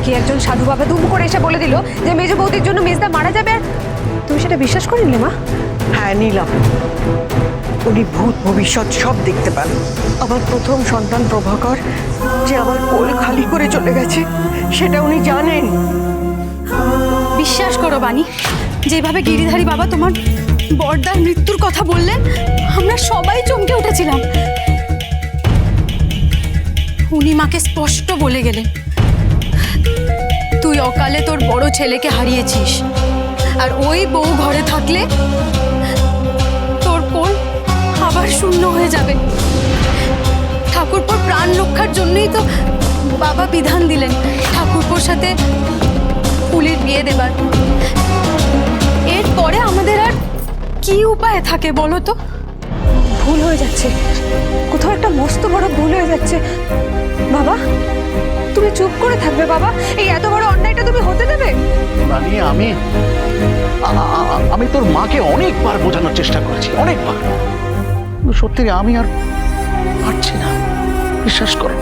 কে একজন সাধু বাবা দুম করে এসে বলে দিল যে মেজ বৌদির জন্য মেজদা মারা যাবে, আর তুমি সেটা বিশ্বাস করে নিলে মা? হ্যাঁ নিলাম, উনি ভূত ভবিষ্যৎ সব দেখতে পান। আমার প্রথম সন্তান প্রভাকর যে আমার কোল খালি করে চলে গেছে সেটা উনি জানেন। বিশ্বাস করো বাণী, যেভাবে গিরিধারী বাবা তোমার বড়দার মৃত্যুর কথা বললেন আমরা সবাই চমকে উঠেছিলাম। উনি মাকে স্পষ্ট বলে গেলেন, তুই অকালে তোর বড় ছেলেকে হারিয়েছিস, আর ওই বউ ঘরে থাকলে তোর কোল আবার শূন্য হয়ে যাবে। ঠাকুরপোর প্রাণ রক্ষার জন্যই তো বাবা বিধান দিলেন ঠাকুরপোর সাথে ফুলির বিয়ে দেবার। এরপরে আমাদের আর কি উপায় থাকে বলো তো? ভুল হয়ে যাচ্ছে, কোথাও একটা মস্ত বড় ভুল হয়ে যাচ্ছে। বাবা তুমি চুপ করে থাকবে বাবা? এই এত বড় অন্যায়টা তুমি হতে দেবে? রানী, আমি তোর মাকে অনেকবার বোঝানোর চেষ্টা করেছি, অনেকবার, কিন্তু সত্যি আমি আর পারছি না, বিশ্বাস করো।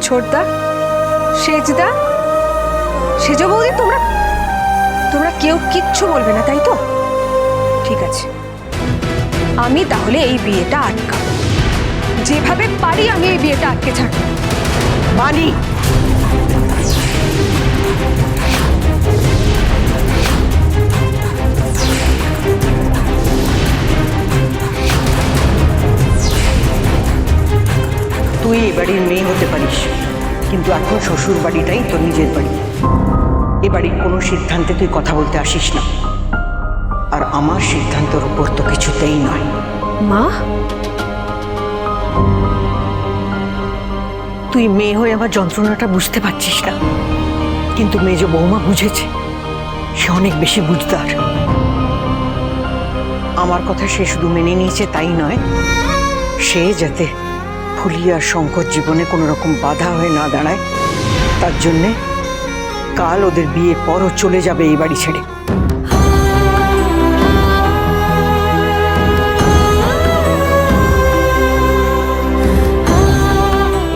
ছোটদা, সেজদা, সেজ বৌদি, তোমরা কেউ কিচ্ছু বলবে না, তাই তো? ঠিক আছে, আমি তাহলে এই বিয়েটা আটকাবো, যেভাবে পারি আমি এই বিয়েটা আটকে ছাড়বো। বাণী, তুই এ বাড়ির মেয়ে হতে পারিস, কিন্তু এখন শ্বশুর বাড়িটাই তোর নিজের বাড়ি। এ বাড়ির কোনো সিদ্ধান্তে তুই কথা বলতে আসিস না, আর আমার সিদ্ধান্তের উপর তো কিছুতেই নয়। মা, তুই মেয়ে হয়ে আমার যন্ত্রণাটা বুঝতে পারছিস না, কিন্তু মেজ বৌমা বুঝেছে, সে অনেক বেশি বুঝদার। আমার কথা সে শুধু মেনে নিয়েছে তাই নয়, সে যাতে ফুলি আর শঙ্কর জীবনে কোনো রকম বাধা হয়ে না দাঁড়ায়, তার জন্যে কাল ওদের বিয়ের পরও চলে যাবে এই বাড়ি ছেড়ে।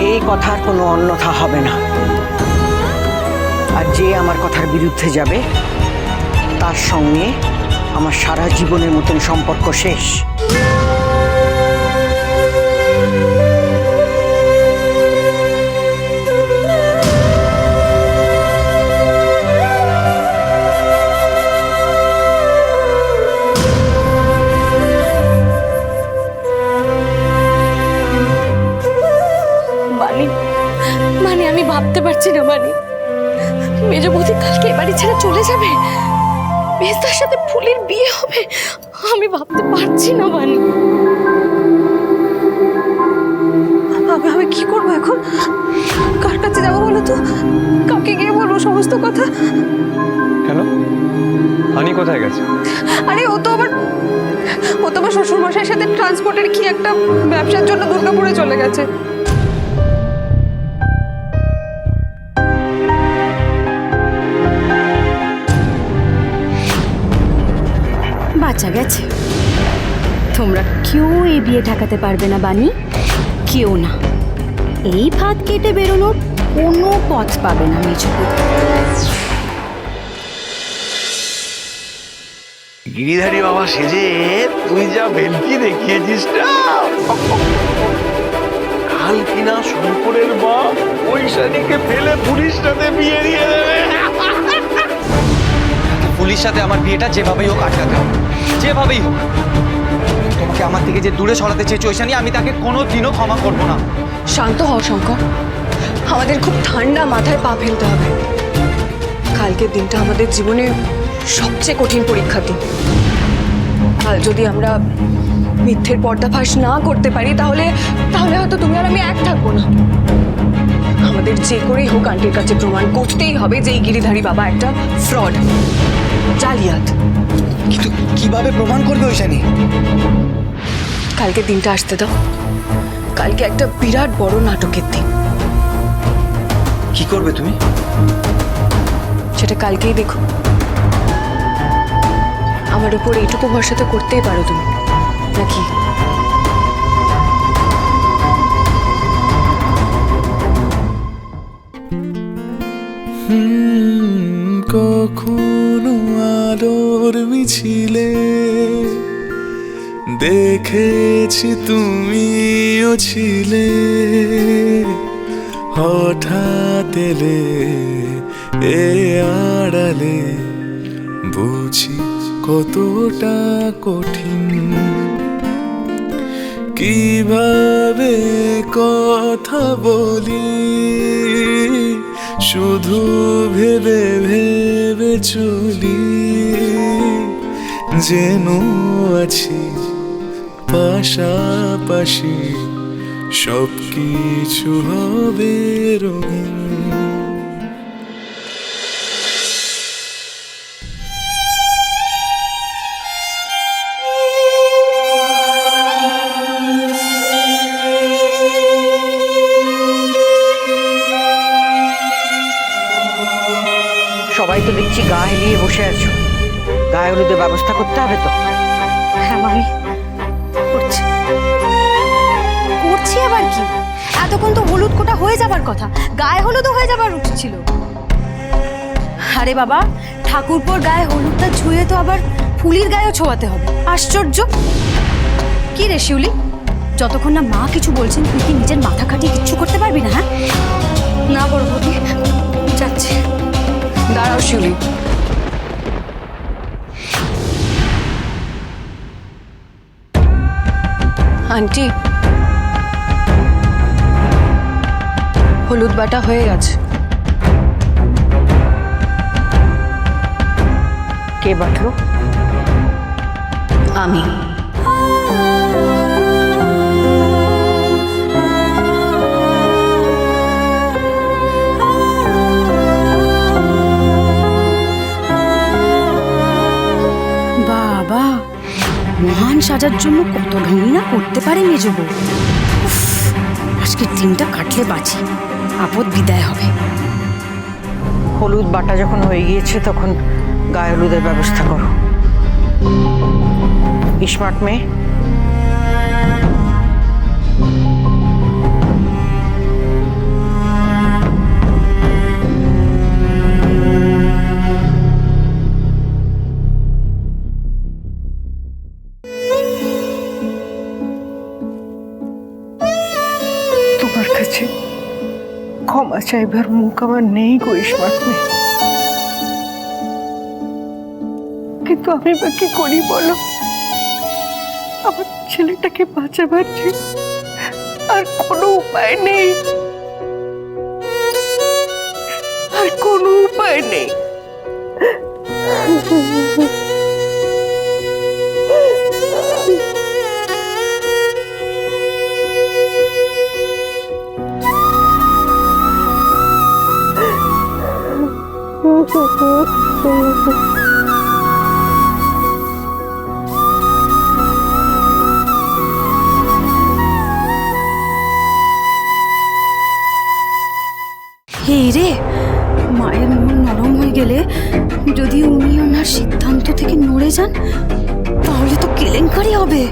এই কথার কোনো অন্যথা হবে না, আর যে আমার কথার বিরুদ্ধে যাবে তার সঙ্গে আমার সারা জীবনের মতন সম্পর্ক শেষ। মানে আমি ভাবতে পারছি না বাণী, মেজ বৌদি কালকে এ বাড়ি ছেড়ে চলে যাবে, মেজদার সাথে ফুলির বিয়ে হবে, আমি ভাবতে পারছি না বাণী। আমি কি করবো এখন? কার কাছে যাবো বলো তো? কাকে গিয়ে বলবো সমস্ত কথা? কেন, হানি কোথায় গেছে? আরে ও তো আমার শ্বশুর মশাইয়ের সাথে ট্রান্সপোর্টের কি একটা ব্যবসার জন্য দুর্গাপুরে চলে গেছে। বাঁচা গেছে, তোমরা কেউ এই বিয়ে ঠেকাতে পারবে না বাণী, কেউ না। এই ভাত কেটে বেরোনোর কোনো পথ পাবে না মেজ বৌদি। গিরিধারী বাবা সেজে তুই যা ভেলকি দেখিয়েছিস না, কাল কিনা শঙ্করের মা ওই শাড়িকে ফেলে পুলিশ সাথে বিয়ে দিয়ে দেবে। পুলিশ সাথে আমার বিয়েটা যেভাবেই হোক আটকাতে হবে, যেভাবেই হোক। তোমাকে আমার থেকে যে দূরে সরাতে চেয়েছো ওই শানি, আমি তাকে কোনোদিনও ক্ষমা করবো না। শান্ত হও শঙ্কর, আমাদের খুব ঠান্ডা মাথায় পা ফেলতে হবে। কালকের দিনটা আমাদের জীবনে সবচেয়ে কঠিন পরীক্ষার দিন। কাল যদি আমরা মিথ্যের পর্দাফাঁস না করতে পারি তাহলে হয়তো তুমি আর আমি এক থাকবো না। আমাদের যে করেই হোক আন্টির কাছে প্রমাণ করতেই হবে যে এই গিরিধারী বাবা একটা ফ্রড, জালিয়াত। কিন্তু কিভাবে প্রমাণ করবে ওই শানি? কালকের দিনটা আসতে দাও, কালকে একটা বিরাট বড় নাটকের দিন। কি করবে তুমি? সেটা কালকেই দেখো। আমার উপর এইটুকু ভরসা তো করতেই পারো তুমি, নাকি? ছিলে, দেখেছি তুমিও ছিলে, হঠাৎ এলে এ আড়ালে, বুঝি কতটা কঠিন, কিভাবে কথা বলি শুধু ভেবে ভেবে চলি, যেন আছি পাশাপাশি, সব কিছু হবে রঙিন। সবাই তো দেখছি গা হেলিয়ে বসে আছো, গায়ে হলুদের ব্যবস্থা করতে হবে তো। হ্যাঁ মামি, করছি করছি আবার কি, এতক্ষণ তো হলুদ কোটা হয়ে যাবার কথা, গায়ে হলুদও হয়ে যাবার উচিত ছিল। আরে বাবা, ঠাকুরপোর গায়ে হলুদটা ছুঁয়ে তো আবার ফুলির গায়েও ছোঁয়াতে হবে, আশ্চর্য। কি রে শিউলি, যতক্ষণ না মা কিছু বলছেন তুই কি নিজের মাথা খাটিয়ে কিচ্ছু করতে পারবি না? হ্যাঁ না বড় বৌদি, যাচ্ছি। দাঁড়াও শিউলি, আন্টি হলুদ বাটা হয়ে গেছে। কে বাটলো? আমি। বাবা, মহান সাজার জন্য কত ঢঙ্গি না করতে পারে মেজ বউ। উফ, আজকের দিনটা কাটলে বাঁচি, আপদ বিদায় হবে। হলুদ বাটা যখন হয়ে গিয়েছে তখন গায়ে হলুদের ব্যবস্থা করো। স্মার্ট মেয়ে, তোমার কাছে ক্ষমা চাইবার মুখ আমার নেই গো স্মার্ট মেয়ে, কিন্তু আমি বা কি করি বলো? আমার ছেলেটাকে বাঁচাবার যে আর কোনো উপায় নেই, আর কোনো উপায় নেই। এই রে, মায়ের মন নরম হয়ে গেলে যদি উনি ওনার সিদ্ধান্ত থেকে নড়ে যান তাহলে তো কেলেঙ্কারি হবে।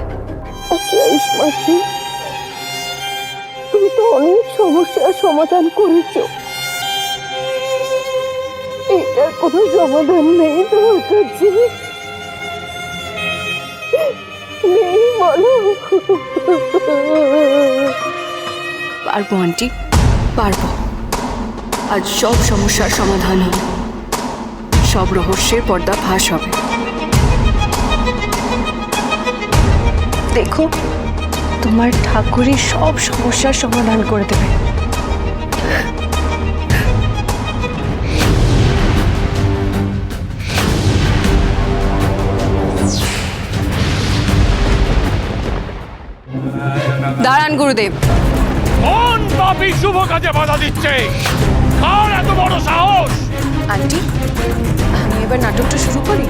তুমি তো অনেক সমস্যার সমাধান করেছো, এটার কোনো সমাধান নেই তোমার কাছে? নেই বলো? পারবো আন্টি, পারবো। আজ সব সমস্যার সমাধান হবে, সব রহস্যের পর্দা ফাঁস হবে। দেখো, তোমার ঠাকুরই সব সমস্যার সমাধান করে দেবে। দাঁড়ান গুরুদেব। কোন পাপী শুভ কাজে বাধা দিচ্ছে? কার এত বড় সাহস? আন্টি, আমি এবার নাটকটা শুরু করি।